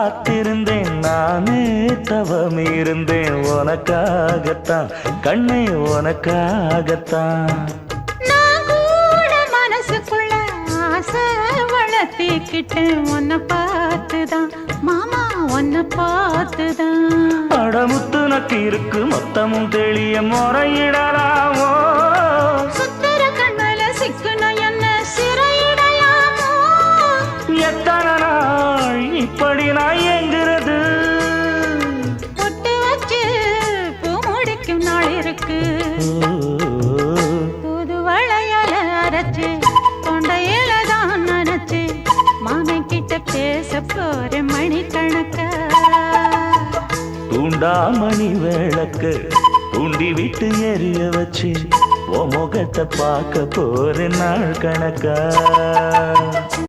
காத்திருந்தேன் நானே தவம் இருந்தேன் உனக்காகத்தான் கண்ணே உனக்காகத்தான் நான் கூட மனசுக்குள்ள ஆசை வளர்த்திக்கிட்டேன் உன்னை பார்த்துதான் மாமா உன்னை பார்த்துதான் அடமுத்து நக்கு இருக்கு மொத்தமும் தெளிய முறையிடலாமோ சுத்தர கண்மல சிக்குன என்ன சிறையிடலாமோ எத்தனை நாள் இப்படி நான் எங்கிறது பொட்டு வச்சு பூ முடிக்கும் நாள் இருக்கு புது வளையல அரைச்சு தொண்டையில தான் நனைச்சு மாமன் கிட்ட பேச போற மணிக்கணக்க தூண்டாமணி விளக்கு தூண்டி விட்டு எரிய வச்சு உன் முகத்தை பார்க்க போற நாள் கணக்கா